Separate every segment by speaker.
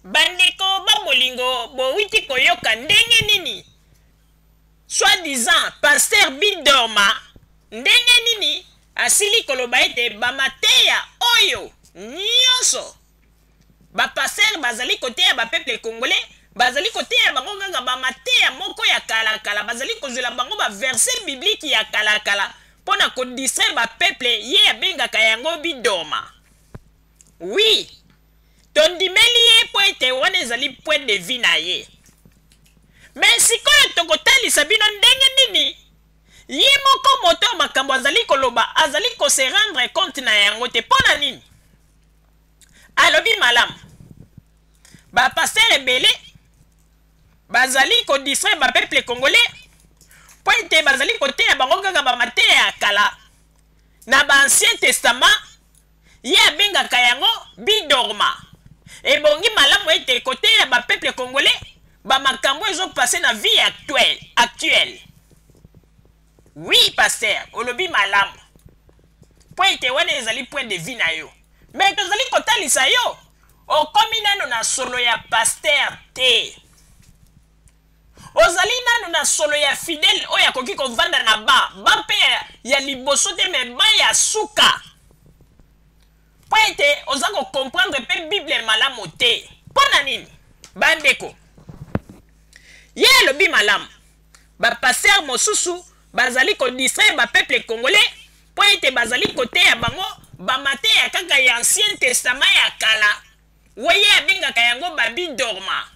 Speaker 1: bandeko bamolingo bowiti koyoka ndenge nini soi-disant Pasteur Bidorma ndenge nini asili koloba ete bamateya oyo nyonso bapaster bazali koteya bapeuple congolais bazali koteya bango kaka bamateya moko ya kalakala bazali kozwela bango baverset biblique ya kalakala mpona kodistraire bapeuple ye abengaka yango Bidorma. Oui, tondimeli ye po ete wana ezali point de vue na ye. Mais sikoyo tokotalisa bino ndenge nini ye moko moto makambo azali koloba azali kose rendre compte na yango te mpona nini alobi malamu bapaster ebele bazali kodistraire bapeuple congolais po ete bazali koteya bango kaka bamateya ya kala na baancien testament ye abengaka yango Bidorma. Ebongi malamu ete koteya bapeuple congolais bamakambo ezopase na vie actuelle. Oui, pasteur, olobi malamu. Po ete wana ezali point de vue na yo. Mais tozali kotalisa yo, okomi nano na solo ya pasteur te. Ozali nano na solo ya fidèle oyo akoki kovanda na ba mpe ya liboso te me ba ya suka. Po ete oza comprendre pe Bible malamu te. Pona nini? Bandeko. Ye alobi malamu. Ba pasteur mosusu bazali ko distraire ba peuple congolais po ete bazali koteya bango bamateya kaka ya ancien testament ya kala. Weye abengaka yango ba Bidorma.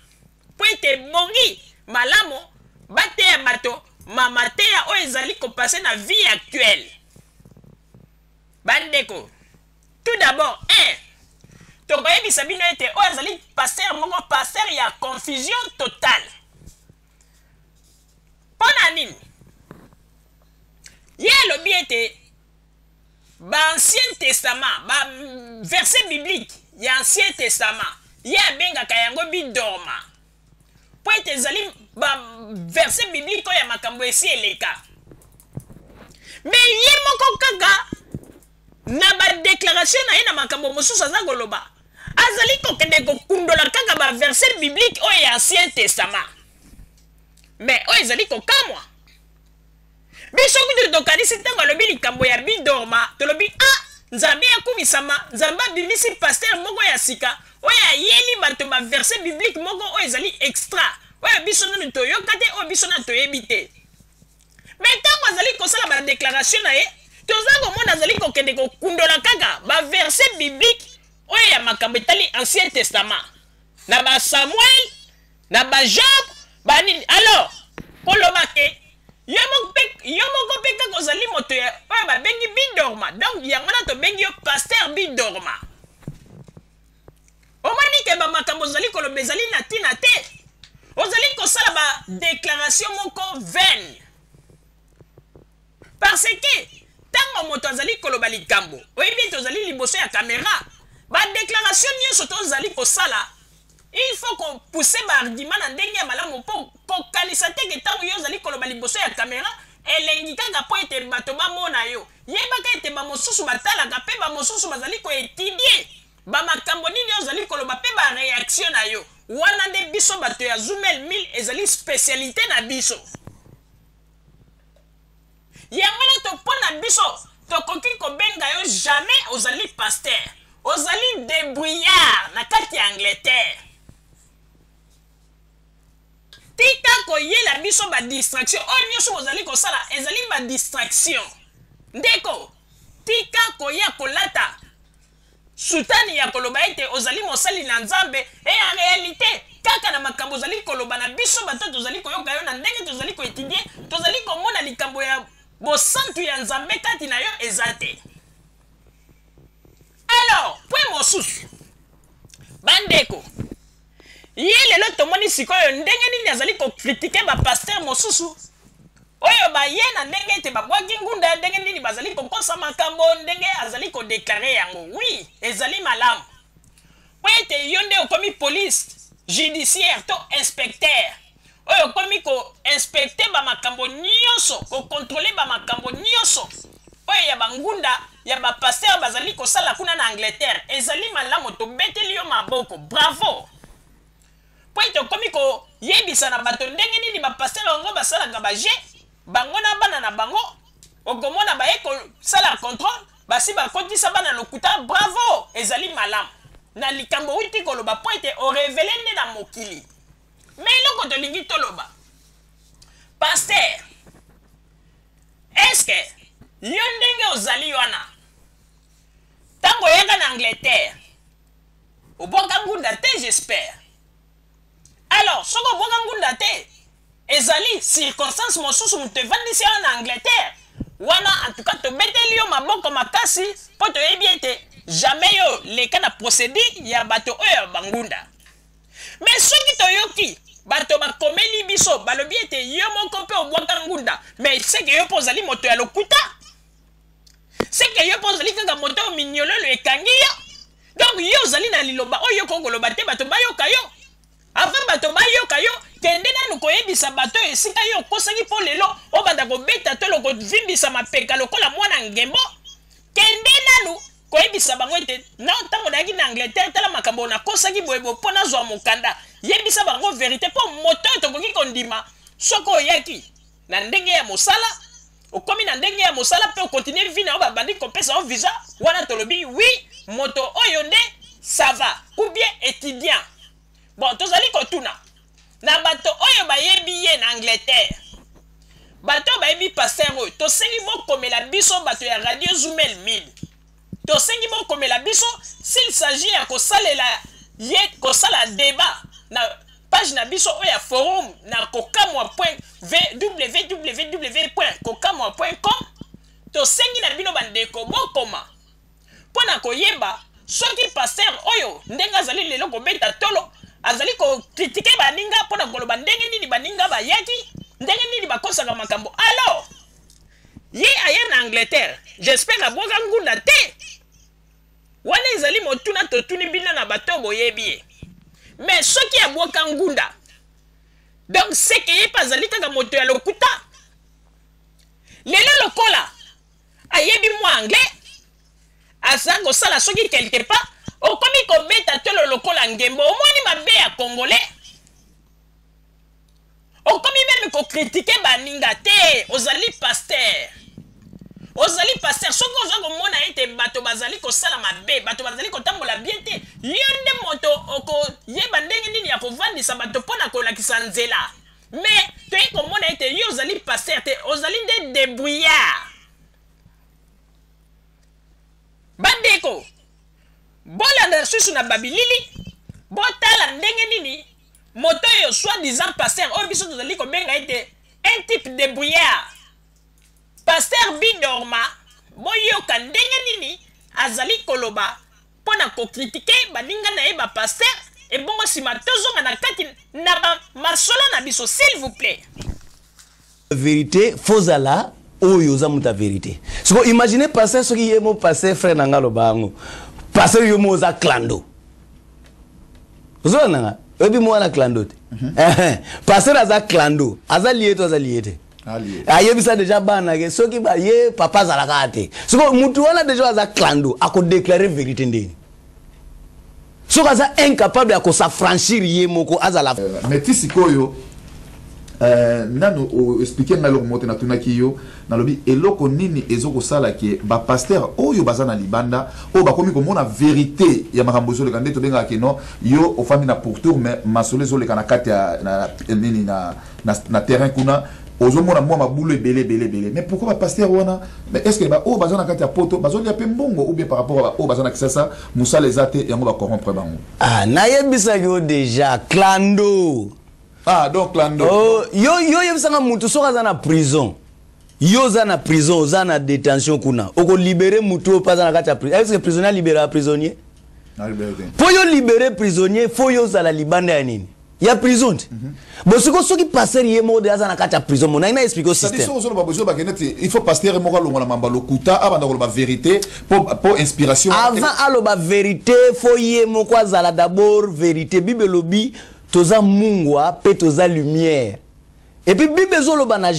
Speaker 1: Po ete bongi malamu bateya bato mamateya oyo ezali kopase na vie actuelle. Bandeko. Tout d'abord, tokoyebisa bino ete oyo ezali pasteur moko pasteur ya confusion totale. Pona nini? Ye alobi ete ba ancien testament, ba verset biblique ya ancien testament, ye abengaka yango Bidorma. Po ete ezali ba verset biblique oyo ya makambo esi eleka. Mais ye moko kaka na ba déclaration na ye na makambo mosusu aza koloba azali kokende kokundola kaka ba verset biblique oyo ya ancien testament. Mais oyo ezali kokamwa biso kutu tokanisi ntango alobi likambo ya Bidorma tolobi nzambe akumisama nzambe abimisi pasteur moko ya sika oyo ayeli bato ba verset biblique moko oyo ezali extra oyo biso nanu toyoka te oyo biso na toyebi te. Mais ntango azali kosala ba déclaration na ye toza komona azali kokende kokundola kaka ba verset biblique oyo ya makambo etali ancien testament na ba Samuel na ba Job banini. Alors koloba ke yo moko mpe kaka ozali moto oyo babengi Bidorma, donc yango na tobengi yo pasteur Bidorma. Omoni ke bamakambo ozali koloba ezali na ntina te, ozali kosala ba déclaration moko vaine. Parce que ntango moto azali koloba likambo oyebi ete ozali liboso ya caméra ba déclaration nyonso tozali kosala il faut qu'on pousse ba argument na ndenge ya malamu mpo kokanisa te ke ntango yo ozali koloba liboso ya caméra elengi kaka po ete bato bamona yo yebaka ete bamosusu batalaka mpe bamosusu bazali koetudie bamakambo nini ozali koloba mpe bareaction na yo wana nde biso bato ya Zoomel 1000 ezali spécialité na biso. Yango na topona biso tokoki kobenga yo jamais ozali pasteur ozali débrouillard na kati ya Angleterre. Tika koyela biso ba distraction oyo nyonso ozali kosala ezali ba distraction. Ndeko tika koya kolata sutani ya koloba ete ozali mosali na Nzambe en réalité kaka na makambo ozali koloba na biso bato tozali koyoka yo na ndenge tozali koetudie tozali komona likambo ya bosantu ya Nzambe kati na yo ezate. Alors point mosusu bandeko ye lelo tomoni sikoyo ndenge nini azali kokritike ba pasteur mosusu oyo baye na ndenge ete babwaki ngunda ndenge nini bazali kokosa makambo ndenge azali kodeklare yango. Oui, ezali malamu po ete yo nde okomi police judiciaire to inspecteur oyo okomi ko inspecte bamakambo nyonso kokontrole bamakambo nyonso oyo ya bangunda ya bapasteur bazali kosala kuna na Angleterre ezali malamu tobeteli yo maboko. Bravo. po ete okomi koyebisa na bato ndenge nini bapaster yango basalaka baje bango na bana na bango okomona baye kosala contrôle basi bakotisa bana lokuta bravo ezali malamu na likambo wuti koloba po ete orevele nde na mokili me eloko tolingi toloba paster eske yo ndenge ozali wana ntango oyaka na Angleterre obwaka ngunda te j'espère alors soki obwaka ngunda te ezali circonstance mosusu moto evandisi yo na Angleterre wana en tout cas tobeteli yo maboko makasi mpo toyebi ete jamais yo leka na procédure ya bato oyo ya bangunda mais soki toyoki bato bakomeli biso balobi ete yo moko mpe obwaka ngunda mais seke yo mpo ozali moto ya lokuta seke yo mpo ozali kaka moto oyo minyololo ekangi yo donc yo ozali na liloba oyo kokoloba te bato bayoka yo avant bato bayoka yo kende nanu koyebisa bato oyo esika yo okosaki mpo lelo obanda kobeta to lokovimbisa mapeka lokola mwana ngembo kende nanu koyebisa bango ete non ntango nayaki na Angleterre tala makambo nakosaki boyebo mpo nazwa mokanda yebisa bango verité mpo moto oyo tokoki kondima soki oyaki na ndenge ya mosala okomi na ndenge ya mosala mpe okontinue vi na yo babandi kopesa yo visa wana tolobi oui moto oyo nde ça va ou bien étudiant bon tozali kotuna na bato oyo bayebi ye na Angleterre bato oyo bayebi paster oyo tosengi bokomela biso bato ya radio Zoomel 1000 tosengi bokomela biso s'il s'agit ya kosalela ye kosala débat na page na biso oyo ya forum na www.kokamwa.com tosengi na bino bandeko bokoma mpo na koyeba soki paster oyo ndenge azali lelo kobeta tolo azali kokritike baninga mpo na koloba ndenge nini baninga bayaki ndenge nini bakosaka makambo alors ye aye na Angleterre j'espère abwaka ngunda te wana ezali motuna totuni bino na bato boyebi ye mais soki abwaka ngunda donc seke ye mpe azali kaka moto ya lokuta lelo lokola ayebi mwa anglais aza kosala soki quelque part okomi kobeta tolo lokola ngembo omoni mabe ya congolais okomi meme kokritike baninga te ozali paster soki oza komona ete bato bazali kosala mabe bato bazali kotambola bien te yo nde moto okoyeba ndenge nini ya kovandisa bato mpo na kolakisa nzela mais toye komona ete yo ozali paster te ozali nde débrouillard bandeko bolanda susu na babilili botala ndenge nini moto oyo soi-disant paster oyo biso tozali kobenga ete un type débrouillard paster Bidorma boyoka ndenge nini azali koloba mpo na kokritike baninga na ye bapaster ebongo nsima tozonga na kati na masolo na biso s'il vous plaît
Speaker 2: vérité fozala oyo za muta vérité siko imaginez paster soki ye mo paster frère nanga lo bango paster yo mo za clando zona nga obi mo na clando te paster aza clando aza lié aza lié ayebisa déjà bana ke soki ba ye papa zalaka te siko mutu wana déjà aza clando ako déclarer vérité ndeni soko aza incapable ya ko s'affranchir ye moko azala
Speaker 3: mais tisikoyo nano expliquer ngalo moto na tunaki yo nalobi eloko nini ezoko sala ke ba pasteur oyo bazana libanda o bakomi komona vérité ya makambo zo le kande to benga ke no yo o fami na pourtour mais masole zo le kana kati na nini na terrain kuna ozomona mwa mabulu belé mais pourquoi ba pasteur wana mais est-ce que ba o bazana kati ya poto bazoli ya pembongo ou bien par rapport à o bazana kisasa musa les ate yango ba corrompre bango
Speaker 2: na yebisa yo déjà clando
Speaker 3: donc clando
Speaker 2: yo yebisanga mutu soka za na prison yo za na prison za na détention kuna oko libérer mutu pas na kati ya prison est-ce que prisonnier libérer prisonnier faut yo libérer prisonnier faut yo za la libanda ya nini ya prison bon soki passer ye mo de za na kati ya prison mona ina expliquer système
Speaker 3: il faut passer mo ka longola mamba lokuta abanda ko ba vérité pour inspiration
Speaker 2: avant aloba vérité faut ye mo kwa zala d'abord vérité bible lobi toza mungwa pe toza lumière et puis bible zoloba na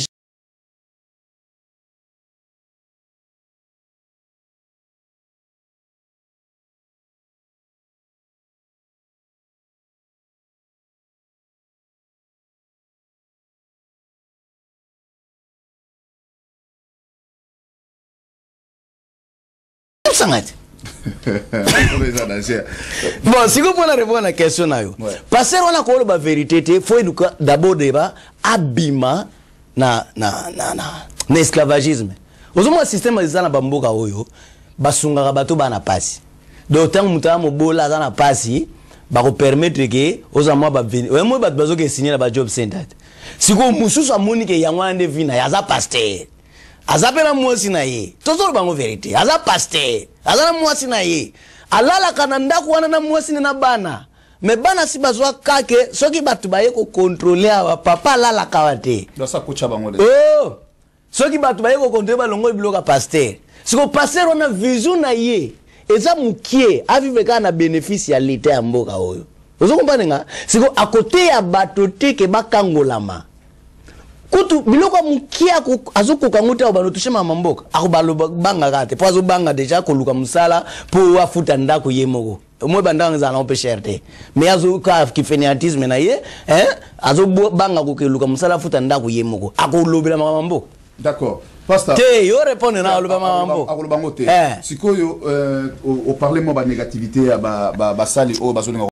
Speaker 2: Sangati. Bon, si vous pouvez répondre à la question, parce qu'on a quoi la vérité, il faut d'abord débat abîma na esclavagisme. Vous avez un système de ça na bamboka oyo, basunga bato bana pasi. D'autant muta mo bola za na pasi, ba ko permettre que aux amwa ba venir. Ouais moi ba bazo ke signer ba job center. Si ko mususu amoni ke yangwa ande vina ya za pasteur. Azapela mwasi na ye. Tozolo bango vérité. Aza pasteur. Azala mwasi na ye. Alala kananda kuwana na mwasi na bana. Me bana si bazwa kake soki batu baye ko contrôler aba papa lala kawate.
Speaker 3: Dosa kucha bango le.
Speaker 2: Oh. Soki batu baye ko contrôler balongo biloka pasteur. Siko pasteur on a vision na ye. Eza mukie aviveka na bénéfice ya l'état ya mboka oyo. Ozo comprendre nga? Siko à côté ya bato te ke bakangolama. Kutu biloko mukia azuko kanguta obano tushema mamboka akubalo banga kate po azu banga deja ko luka musala po afuta ndako yemoko mwe bandanga za na opesherte me azu ka kifeniatisme na ye azu banga ko luka musala afuta ndako yemoko akolobela mamboka.
Speaker 3: D'accord. Pastor.
Speaker 2: Te yo répondre na loba mamboka
Speaker 3: akolobango te sikoyo au parler mo ba négativité ba sali o bazolinga